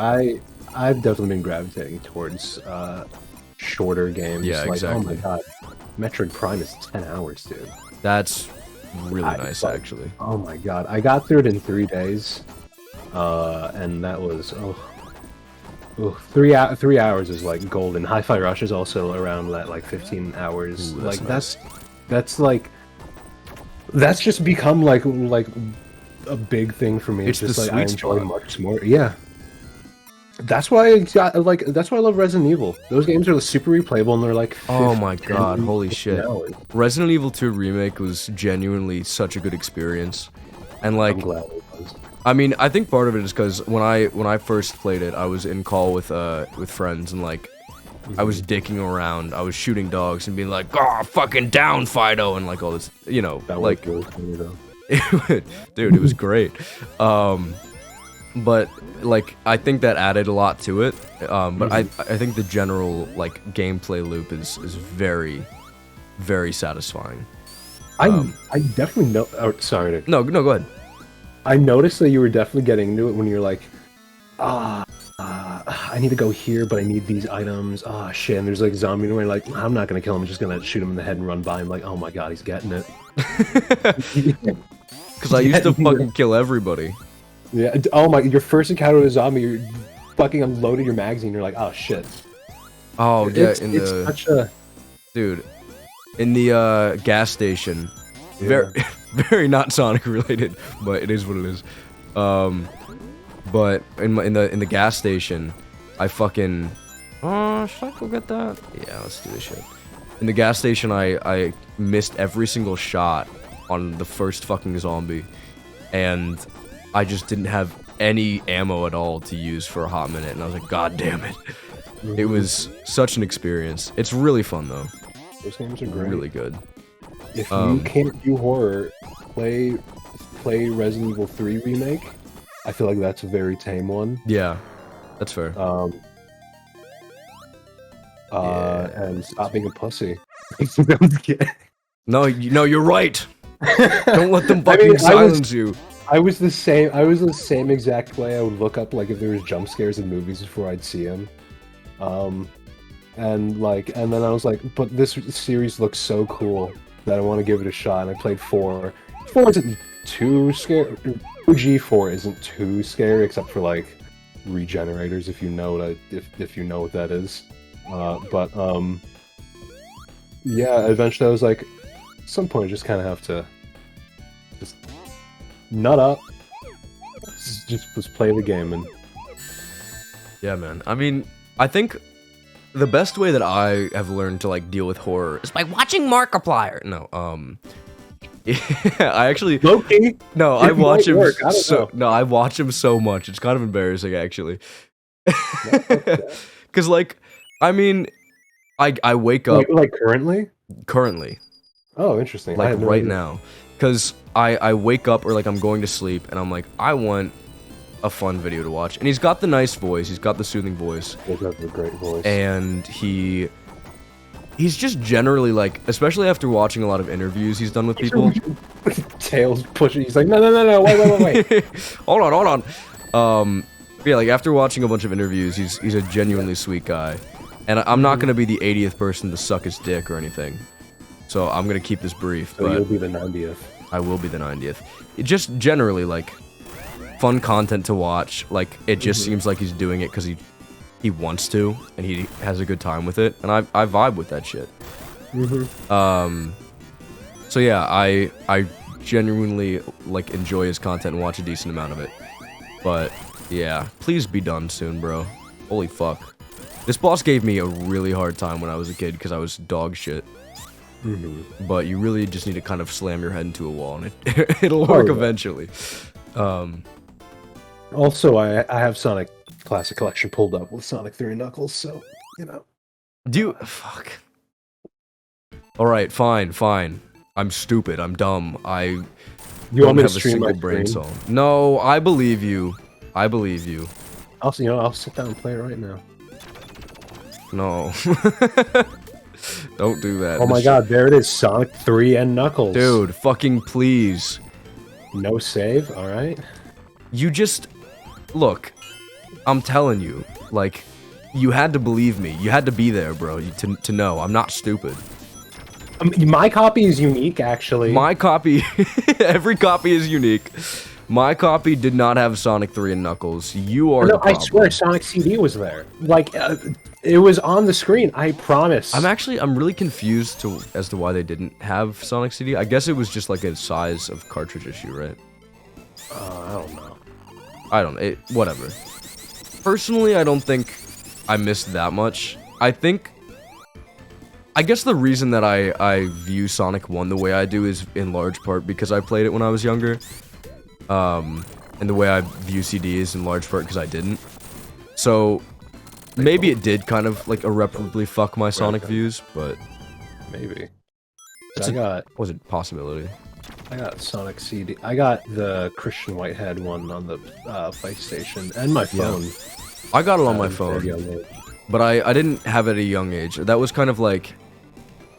I've definitely been gravitating towards shorter games. Yeah, Like, oh my exactly. god, Metroid Prime is 10 hours, dude. That's really nice, Like, actually. oh my god, I got through it in 3 days, and that was oh, 3 hours is like golden. Hi-Fi Rush is also around that like 15 hours. Ooh, that's Like nice. that's like that's just become like a big thing for me. It's It's the just like I sweet enjoy spot. much more. Yeah, that's why I got like that's why I love Resident Evil. Those games are super replayable and they're like Oh my 15, god, 10, holy 15 shit. hours. Resident Evil 2 Remake was genuinely such a good experience. And I'm like, glad it was. I mean, I think part of it is because when I first played it, I was in call with friends and like I was dicking around, I was shooting dogs and being like, "Oh, fucking down, Fido," and like all this, you know, That was like, really funny though. dude, it was great. But like I think that added a lot to it. But I think the general like gameplay loop is very very satisfying. I definitely know. Oh, sorry. No, no, go ahead. I noticed that you were definitely getting into it when you're like, I need to go here, but I need these items. Ah, shit. And there's like zombie, and you're like, I'm not gonna kill him. I'm just gonna shoot him in the head and run by him. Like, oh my god, he's getting it. Because I used to fucking kill everybody. Yeah. Oh my. Your first encounter with a zombie, you're fucking unloaded your magazine. You're like, oh shit. Oh yeah, It's such a dude, in the gas station. Very yeah. very not Sonic related, but it is what it is. But in the gas station, I fucking should I go get that? Yeah, let's do this shit. In the gas station, I missed every single shot on the first fucking zombie, and I just didn't have any ammo at all to use for a hot minute, and I was like, God damn it. It was such an experience. It's really fun though. Those games are great. Really good. If you can't do horror, play Resident Evil 3 remake. I feel like that's a very tame one. Yeah, that's fair. And stop being a pussy. No, no, you're right. Don't let them I fucking mean, silence you. I was the same. I was the same exact way. I would look up like if there was jump scares in movies before I'd see them. And then I was like, but this series looks so cool that I want to give it a shot. And I played 4. 4 isn't too scary. G4 isn't too scary, except for like regenerators, if you know what if you know what that is. Yeah. Eventually, I was like, at some point, I just kind of have to just nut up, just play the game and. Yeah, man. I mean, I think the best way that I have learned to like deal with horror is by watching Markiplier. No, I actually Loki. no, I watch him Work. I don't so know. no, I watch him so much. It's kind of embarrassing actually. Cause like, I mean, I wake up Like currently. currently, Oh, interesting. I like had no right idea. now, cause I wake up or like I'm going to sleep and I'm like I want a fun video to watch. And he's got the nice voice, he's got the soothing voice, He does have a great voice. and he's just generally like, especially after watching a lot of interviews he's done with people. Tails pushing. He's like, no, wait. hold on. Yeah, like after watching a bunch of interviews, he's a genuinely sweet guy, and I'm not gonna be the 80th person to suck his dick or anything. So I'm gonna keep this brief. So but you'll be the 90th. I will be the 90th. It just generally like fun content to watch. Like it just seems like he's doing it because he wants to and he has a good time with it, and I vibe with that shit. So yeah, I genuinely like enjoy his content and watch a decent amount of it. But yeah, please be done soon, bro. Holy fuck. This boss gave me a really hard time when I was a kid because I was dog shit. But you really just need to kind of slam your head into a wall and it'll work yeah. eventually. Also, I have Sonic Classic Collection pulled up with Sonic 3 Knuckles, so you know. Fuck. Alright, fine. I'm stupid, I'm dumb, I You don't want me to have a stream single my brain stream? cell. No, I believe you. I believe you. Also, I'll sit down and play it right now. No. Don't do that. Oh my god, there it is, Sonic 3 and Knuckles. Dude, fucking please. No save, alright. You just... Look, I'm telling you, like, you had to believe me. You had to be there, bro, to know. I'm not stupid. My copy is unique, actually. My copy, every copy is unique. My copy did not have Sonic 3 and Knuckles. You are the problem. I swear Sonic CD was there. Like, it was on the screen, I promise. I'm really confused as to why they didn't have Sonic CD. I guess it was just like a size of cartridge issue, right? I don't know. Whatever. Personally, I don't think I missed that much. I guess the reason that I view Sonic 1 the way I do is in large part because I played it when I was younger. And the way I view CD is in large part because I didn't. So, maybe it did kind of, like, irreparably fuck my Sonic views, but... Maybe. Was a possibility. I got Sonic CD. I got the Christian Whitehead one on the PlayStation and my phone. Yeah. I got it on my phone, but I didn't have it at a young age. That was kind of like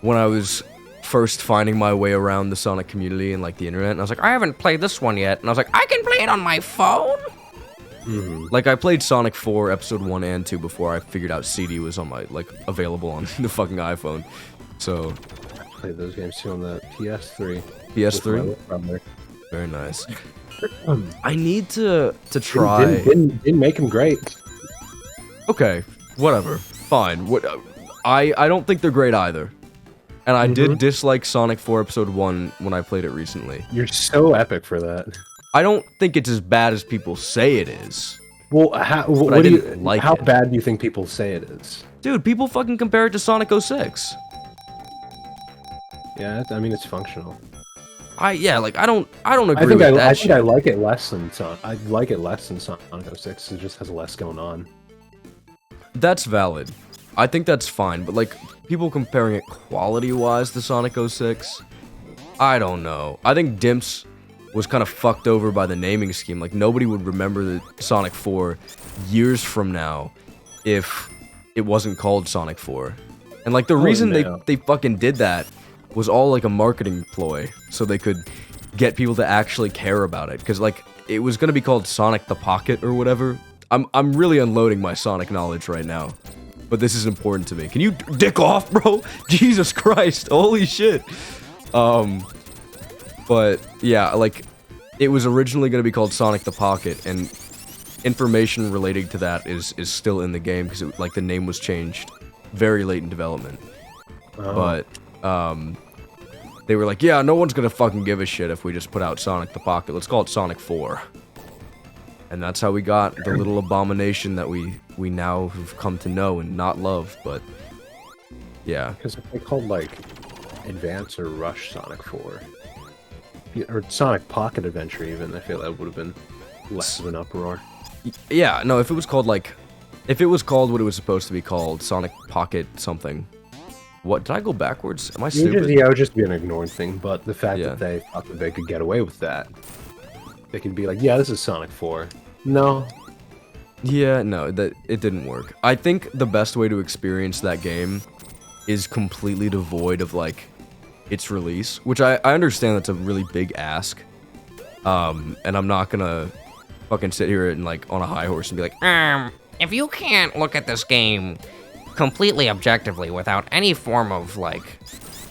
when I was first finding my way around the Sonic community and like the internet, and I was like, I haven't played this one yet, and I was like, I can play it on my phone. Like I played Sonic 4 Episode 1 and 2 before I figured out CD was on my available on the fucking iPhone. So I played those games too on the PS3. PS3. Very nice. I need to try. Didn't make them great. Okay, whatever. Fine. I don't think they're great either. And I did dislike Sonic 4 Episode 1 when I played it recently. You're so epic for that. I don't think it's as bad as people say it is. Well, how bad do you think people say it is? Dude, people fucking compare it to Sonic 06. Yeah, I mean, it's functional. I don't agree with that shit. I think I like it less than Sonic. I like it less than Sonic 06. It just has less going on. That's valid. I think that's fine, but like people comparing it quality-wise to Sonic 06, I don't know. I think Dimps was kind of fucked over by the naming scheme. Like nobody would remember the Sonic 4 years from now if it wasn't called Sonic 4. And like the reason they fucking did that was all like a marketing ploy so they could get people to actually care about it, because like it was gonna be called Sonic the Pocket or whatever. I'm really unloading my Sonic knowledge right now, but this is important to me. Can you dick off, bro? Jesus Christ, holy shit. But yeah, like it was originally gonna be called Sonic the Pocket, and information relating to that is still in the game because like the name was changed very late in development. But they were like, yeah, no one's gonna fucking give a shit if we just put out Sonic the Pocket. Let's call it Sonic 4. And that's how we got the little abomination that we now have come to know and not love, but yeah. Because if they called like Advance or Rush Sonic 4, or Sonic Pocket Adventure even, I feel that would have been less of an uproar. Yeah, no, if it was called what it was supposed to be called, Sonic Pocket something. What, did I go backwards? Am I stupid? Yeah, it would just be an ignored thing, but the fact that they thought that they could get away with that, they could be like, yeah, this is Sonic 4. No. Yeah, no, it didn't work. I think the best way to experience that game is completely devoid of, like, its release, which I understand that's a really big ask, and I'm not gonna fucking sit here and, like, on a high horse and be like, if you can't look at this game completely objectively without any form of, like,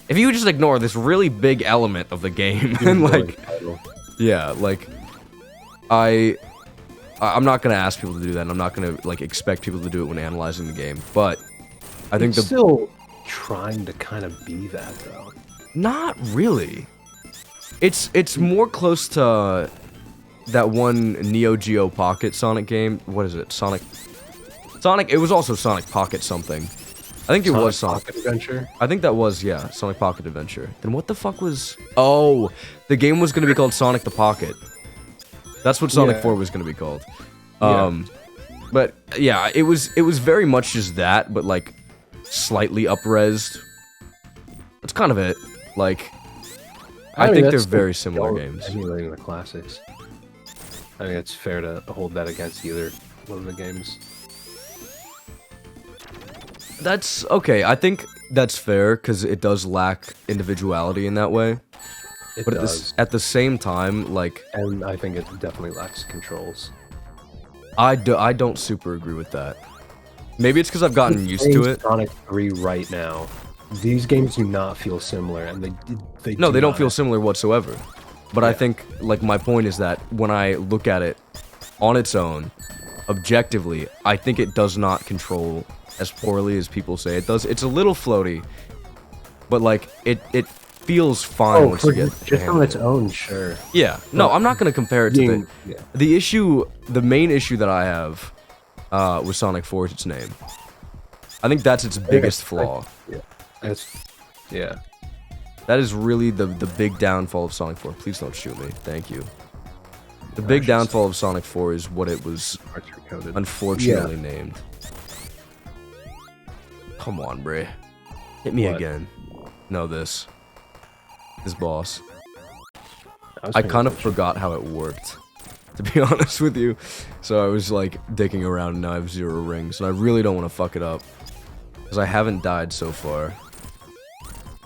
if you just ignore this really big element of the game, and, like, yeah, like, I'm not gonna ask people to do that, and I'm not gonna, like, expect people to do it when analyzing the game, but I think it's still trying to kind of be that, though. Not really. It's more close to that one Neo Geo Pocket Sonic game. What is it? Sonic, it was also Sonic Pocket something. I think it was Sonic Pocket Adventure? I think that was, yeah, Sonic Pocket Adventure. Then what the fuck was... Oh, the game was gonna be called Sonic the Pocket. That's what Sonic 4 was gonna be called. But yeah, it was very much just that, but like slightly up-resed. That's kind of it. Like, I think they're very similar games. Emulating the classics. I think it's fair to hold that against either one of the games. That's okay. I think that's fair because it does lack individuality in that way. But at the same time, like... And I think it definitely lacks controls. I don't super agree with that. Maybe it's because I've gotten used to it. Sonic 3 right now. These games do not feel similar, and they No, they don't not. feel similar whatsoever. But I think, like, my point is that when I look at it on its own, objectively, I think it does not control as poorly as people say it does. It's a little floaty, but, like, it feels fine once you get just on its own, sure. Yeah, no, I'm not gonna compare it to the issue. The main issue that I have with Sonic 4 is its name. I think that's its biggest flaw. Yeah. That is really the big downfall of Sonic 4. Please don't shoot me. Thank you. The big downfall of Sonic 4 is what it was unfortunately named. Come on, Bray. Hit me again. No, this boss. I kind of forgot how it worked, to be honest with you. So I was like digging around and now I have 0 rings. And I really don't want to fuck it up. Because I haven't died so far.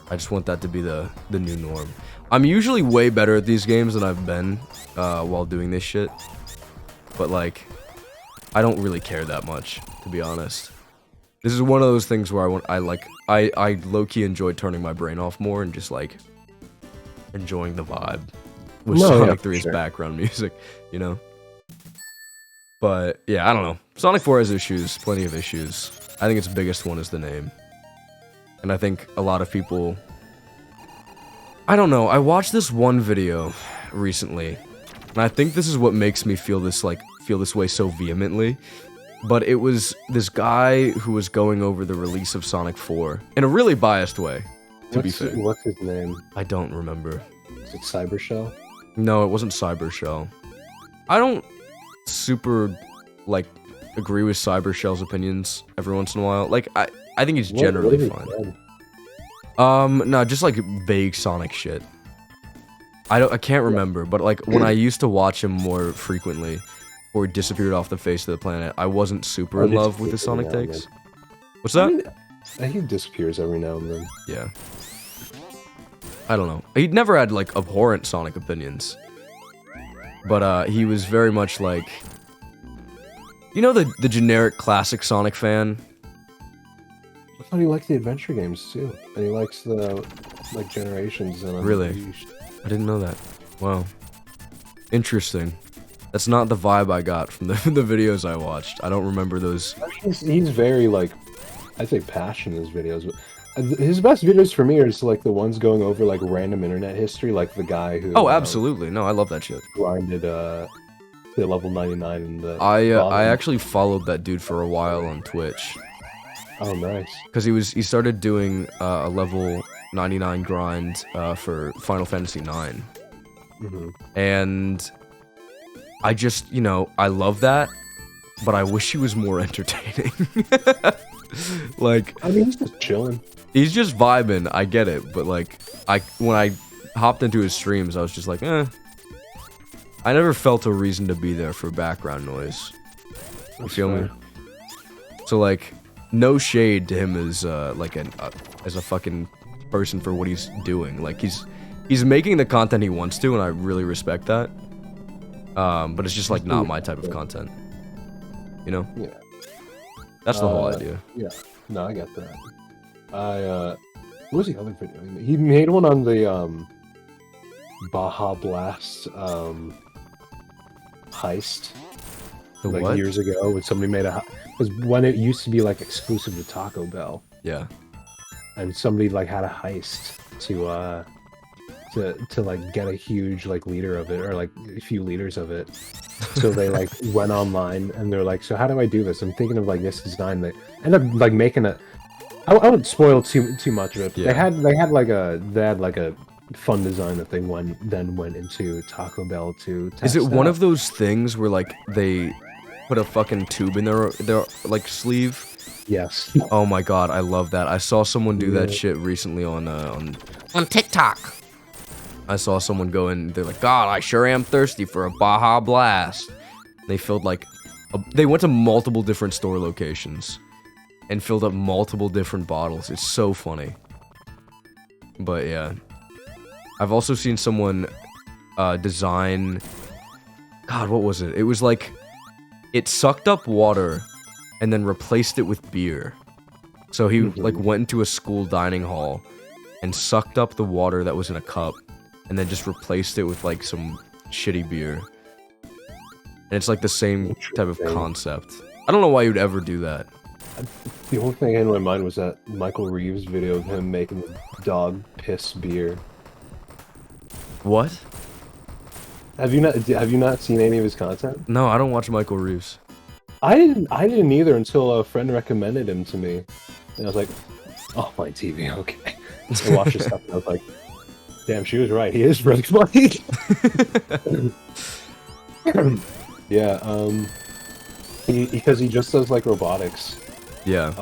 I just want that to be the new norm. I'm usually way better at these games than I've been while doing this shit. But like, I don't really care that much, to be honest. This is one of those things where I low-key enjoy turning my brain off more and just like enjoying the vibe with Sonic 3's background music, you know? But yeah, I don't know. Sonic 4 has issues, plenty of issues. I think its biggest one is the name. And I think a lot of people... I don't know, I watched this one video recently, and I think this is what makes me feel this way so vehemently. But it was this guy who was going over the release of Sonic 4 in a really biased way, to be fair. What's his name? I don't remember. Is it Cybershell? No, it wasn't Cybershell. I don't super, like, agree with Cybershell's opinions every once in a while. Like, I think he's generally fine. No, just like vague Sonic shit. I can't remember, but like when I used to watch him more frequently, or he disappeared off the face of the planet, I wasn't super in love with his Sonic takes. What's that? I mean, he disappears every now and then. Yeah. I don't know. He'd never had like abhorrent Sonic opinions, but he was very much like, you know, the generic classic Sonic fan. I thought he liked the adventure games too, and he likes the like Generations and really. I didn't know that. Wow. Interesting. That's not the vibe I got from the videos I watched. I don't remember those. He's very like, I'd say passionate in his videos, but his best videos for me are just like the ones going over like random internet history, like the guy who. Oh, absolutely. No, I love that shit. Grinded the level 99 in the. I actually followed that dude for a while on Twitch. Oh, nice. Because he started doing a level 99 grind for Final Fantasy 9. And I just, you know, I love that, but I wish he was more entertaining. Like, I mean, he's just chilling. He's just vibing, I get it, but like, when I hopped into his streams, I was just like, eh. I never felt a reason to be there for background noise. You feel me? So like, no shade to him as like as a fucking person for what he's doing. Like he's making the content he wants to, and I really respect that. But it's just like not my type of content. You know? Yeah. That's the whole idea. Yeah. No, I get that. What was the other video? He made one on the Baja Blast heist. The like what? Years ago, when somebody made was when it used to be like exclusive to Taco Bell. Yeah. And somebody like had a heist to like get a huge like liter of it, or like a few liters of it. So they like went online and they're like, so how do I do this? I'm thinking of like this design. They end up like making a. I wouldn't spoil too much of it. But Yeah. They had like a fun design that they then went into Taco Bell to test. Is it one out. of those things where like they put a fucking tube in their like sleeve? Yes. Oh my god, I love that. I saw someone do that shit recently on TikTok. I saw someone go in, they're like, God, I sure am thirsty for a Baja Blast. They filled like, they went to multiple different store locations and filled up multiple different bottles. It's so funny. But yeah. I've also seen someone design, God, what was it? It was like it sucked up water and then replaced it with beer. So he like went into a school dining hall and sucked up the water that was in a cup and then just replaced it with like some shitty beer. And it's like the same type of concept. I don't know why you'd ever do that. The only thing in my mind was that Michael Reeves video of him making the dog piss beer. What? Have you not seen any of his content? No, I don't watch Michael Reeves. I didn't either until a friend recommended him to me. And I was like, oh, my TV, okay. I watched his stuff and I was like, damn, she was right. He is really funny. Yeah, because he just does like robotics. Yeah.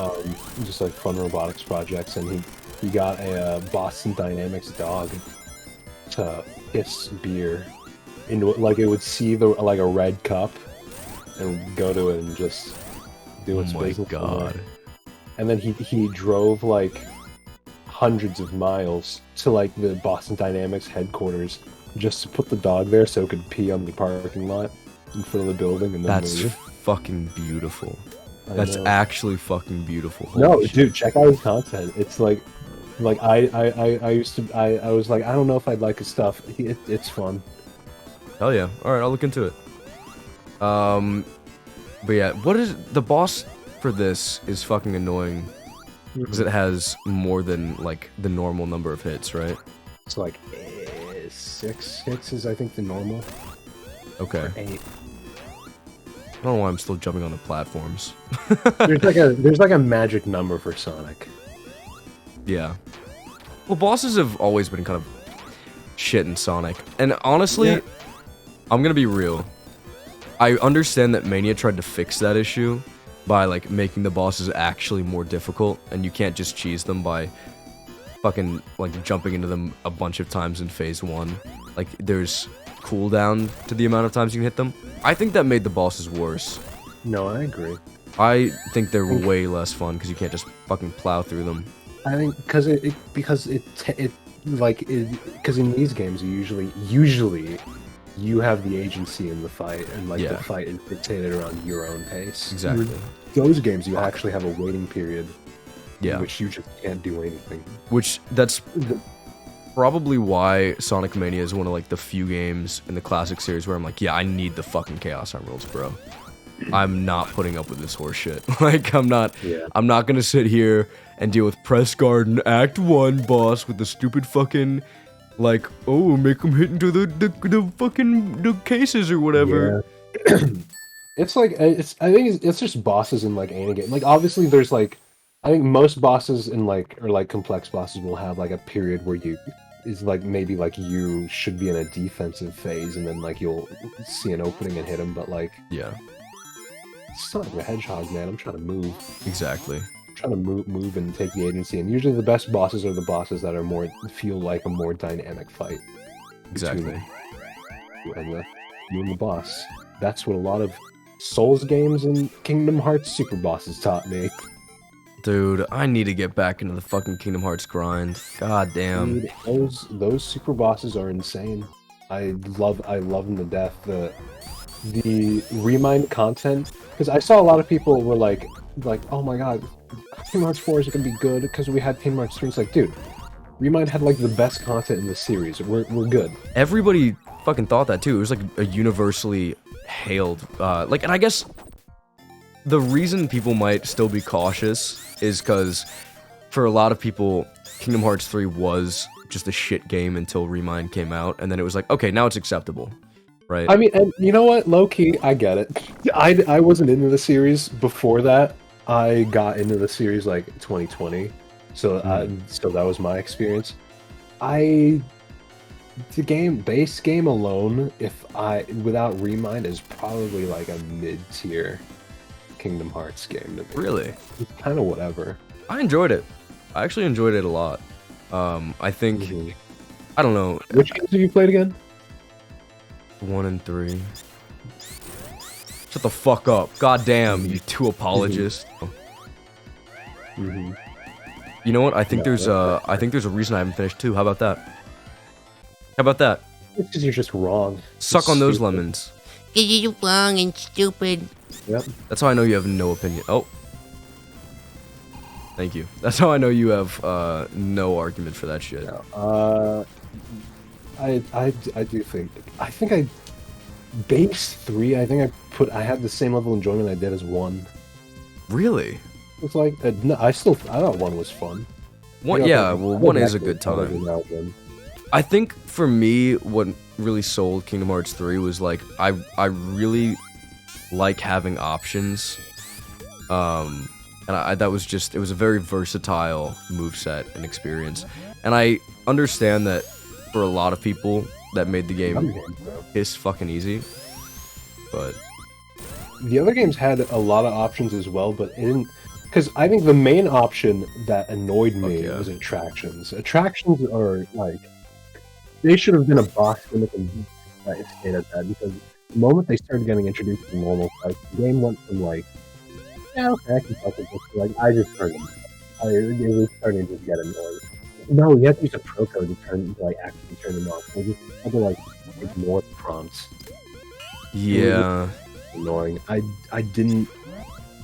Just like fun robotics projects, and he got a Boston Dynamics dog to piss beer into like it would see the like a red cup and go to it and just do its business. Oh my god! And then he drove like hundreds of miles to like the Boston Dynamics headquarters just to put the dog there so it could pee on the parking lot in front of the building and then leave. Fucking beautiful. That's actually fucking beautiful. No, dude, check out his content. It's like I used to I was like I don't know if I'd like his stuff. It's fun. Hell yeah! All right, I'll look into it. But yeah, what is the boss for this is fucking annoying because it has more than like the normal number of hits, right? It's like 6 hits is I think the normal. Okay. Or 8. I don't know why I'm still jumping on the platforms. there's like a magic number for Sonic. Yeah. Well, bosses have always been kind of shit in Sonic. And honestly, I'm gonna be real. I understand that Mania tried to fix that issue by like making the bosses actually more difficult, and you can't just cheese them by fucking like jumping into them a bunch of times in phase 1. Like there's cooldown to the amount of times you can hit them. I think that made the bosses worse. No, I agree. I think they're way less fun because you can't just fucking plow through them. I think because in these games you usually you have the agency in the fight and like the fight is dictated around your own pace. Exactly. Those games you actually have a waiting period. Yeah. In which you just can't do anything. Which that's probably why Sonic Mania is one of like the few games in the classic series where I'm like, yeah, I need the fucking Chaos Emeralds, bro. I'm not putting up with this horse shit. Like I'm not gonna sit here and deal with Press Garden Act 1 boss with the stupid fucking like, oh, make him hit into the fucking the cases or whatever. Yeah. It's like I think it's just bosses in like any game. Like obviously there's like I think most bosses in like or like complex bosses will have like a period where is like maybe like you should be in a defensive phase and then like you'll see an opening and hit him, but like it's not like a hedgehog, man. I'm trying to move. Exactly. I'm trying to move and take the agency, and usually the best bosses are the bosses that are feel like a more dynamic fight. Exactly. You and the boss. That's what a lot of Souls games and Kingdom Hearts super bosses taught me. Dude, I need to get back into the fucking Kingdom Hearts grind. God damn. Dude, those super bosses are insane. I love them to death. The Remind content, because I saw a lot of people were like, oh my god, Kingdom Hearts 4 is gonna be good because we had Kingdom Hearts 3. It's like, dude, Remind had like the best content in the series. We're good. Everybody fucking thought that too. It was like a universally hailed, like, and I guess the reason people might still be cautious is because for a lot of people, Kingdom Hearts 3 was just a shit game until Remind came out, and then it was like, okay, now it's acceptable, right? I mean, and you know what? Low-key, I get it. I wasn't into the series before that. I got into the series like 2020, so so that was my experience. The base game alone, without Remind, is probably like a mid-tier Kingdom Hearts game to me. Really? It's kind of whatever. I enjoyed it. I actually enjoyed it a lot. I think I don't know. Which games have you played again? 1 and 3. Shut the fuck up. God damn, you two apologists. You know what? I think there's a reason I haven't finished 2. How about that? How about that? It's because you're just wrong. Suck on those lemons. You're wrong and stupid. Yep. That's how I know you have no opinion. Oh. Thank you. That's how I know you have no argument for that shit. No, I do think I base 3. I think I had the same level of enjoyment I did as 1. Really? It's like no, I thought 1 was fun. One, yeah. Well, 1 is a good time. I think for me, what really sold Kingdom Hearts 3 was like I really like having options. And that was just, it was a very versatile moveset and experience. And I understand that for a lot of people, that made the game piss fucking easy. But the other games had a lot of options as well, but it didn't. Because I think the main option that annoyed me was attractions. Attractions are like, they should have been a box gimmick and it stayed at that, because the moment they started getting introduced to normal fights, the game went from like, yeah, okay, I can fuck with this, like, I just turned them. It was starting to just get annoying. No, you have to use a pro code to like actually turn them off. So just have to like ignore the prompts. yeah. Annoying. I didn't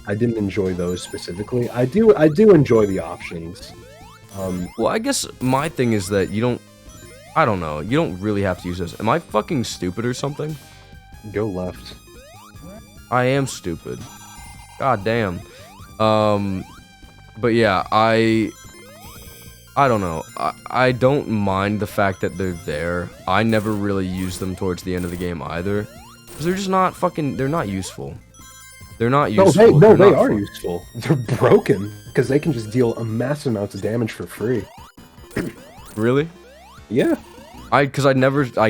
enjoy those specifically. I do enjoy the options. Well, I guess my thing is that I don't know, you don't really have to use this. Am I fucking stupid or something? Go left. I am stupid. God damn. But yeah, I don't know. I don't mind the fact that they're there. I never really use them towards the end of the game either. Because they're just not fucking, they're not useful. They're not useful. No, they are useful. They're broken, because they can just deal a massive amounts of damage for free. Really? Yeah. I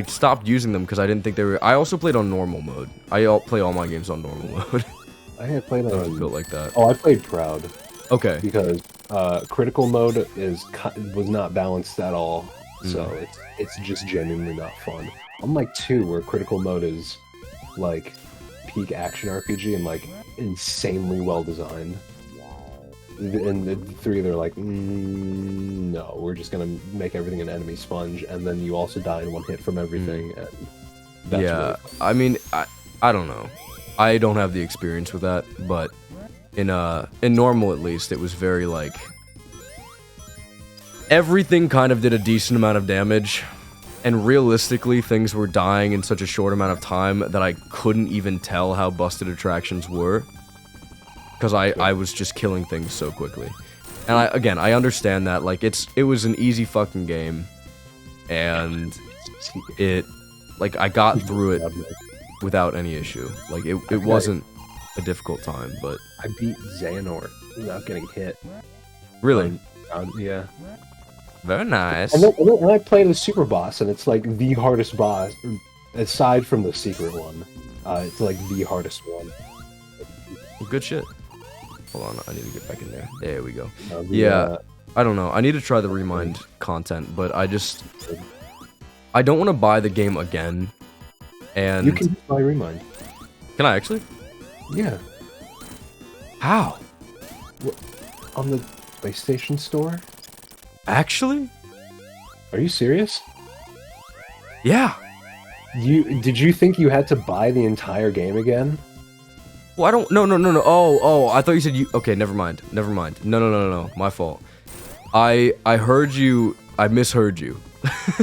stopped using them because I didn't think they were. I also played on normal mode. I play all my games on normal mode. I had played on built like that. Oh, I played Proud. Okay. Because critical mode was not balanced at all, so it's just genuinely not fun. Unlike 2, where critical mode is like peak action RPG and like insanely well designed. In the 3, they're like, no, we're just gonna make everything an enemy sponge, and then you also die in one hit from everything. And that's really fun. I mean, I don't know. I don't have the experience with that, but in normal at least, it was very like everything kind of did a decent amount of damage, and realistically, things were dying in such a short amount of time that I couldn't even tell how busted attractions were. Because I was just killing things so quickly. And I understand that, like, it was an easy fucking game. And I got through it without any issue. Like, it wasn't a difficult time, but... I beat Xehanort without getting hit. Really? Yeah. Very nice. And I played the super boss, and it's like the hardest boss, aside from the secret one. It's like the hardest one. Well, good shit. Hold on, I need to get back in there. There we go. I don't know. I need to try the Remind content, but I don't want to buy the game again. And you can buy Remind. Can I actually? Yeah. How? On the PlayStation Store? Actually? Are you serious? Yeah. Did you think you had to buy the entire game again? Well, I don't. No. Oh, I thought you said you. Okay, never mind. No. My fault. I heard you. I misheard you.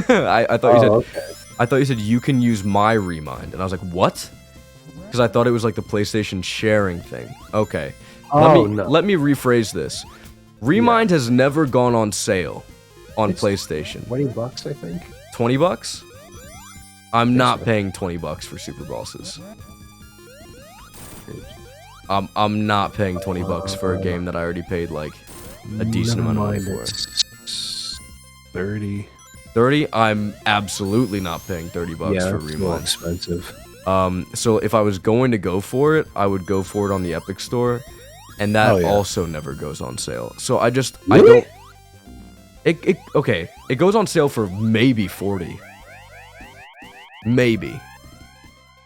I thought you said. Okay. I thought you said you can use my Remind, and I was like, what? Because I thought it was like the PlayStation sharing thing. Okay. Let me rephrase this. Remind has never gone on sale on PlayStation. $20, I think. $20? I'm not paying $20 for Super Bosses. I'm not paying $20 for a game that I already paid like a decent amount of money for. 30. 30? I'm absolutely not paying $30 for Remind. More expensive. So if I was going to go for it, I would go for it on the Epic Store, and that also never goes on sale. So I don't. Okay, it goes on sale for maybe 40. Maybe.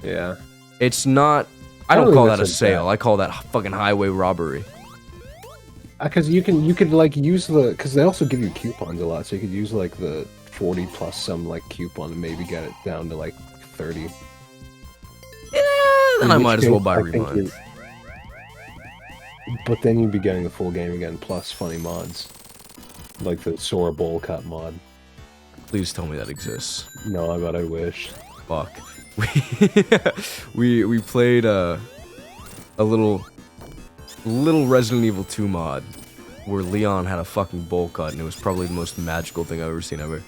Yeah. It's not. I don't call that a sale. I call that fucking highway robbery. Because you could like use because they also give you coupons a lot, so you could use like the 40 plus some like coupon and maybe get it down to like 30. Yeah, then I might as well buy Remind. But then you'd be getting the full game again, plus funny mods. Like the Sora bowl cut mod. Please tell me that exists. No, I bet I wish. Fuck. We played a little Resident Evil 2 mod where Leon had a fucking bowl cut, and it was probably the most magical thing I've ever seen ever.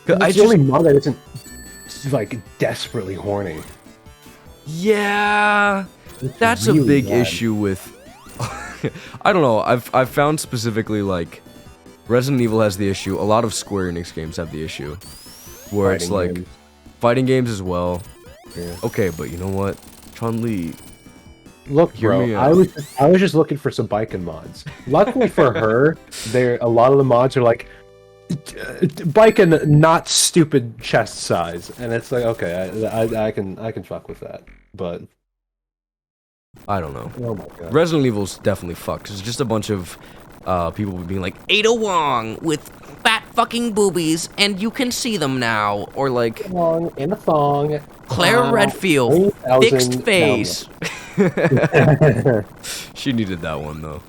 It's the only mod that isn't like desperately horny. Yeah, It's that's really a big bad. issue with. I don't know. I've found specifically like Resident Evil has the issue. A lot of Square Enix games have the issue where it's Fighting like games. fighting games as well. Yeah. Okay, but you know what, Chun-Li. Look, Hear bro, me I out. was just looking for some biking mods. Luckily for her, a lot of the mods are like biking, not stupid chest size, and it's like okay, I can fuck with that, but I don't know. oh my god, Resident Evil's definitely fucked. 'Cause it's just a bunch of people being like, Ada Wong with fat fucking boobies, and you can see them now. Or like thong in a thong, Claire Redfield, 3,000 fixed face. she needed that one though.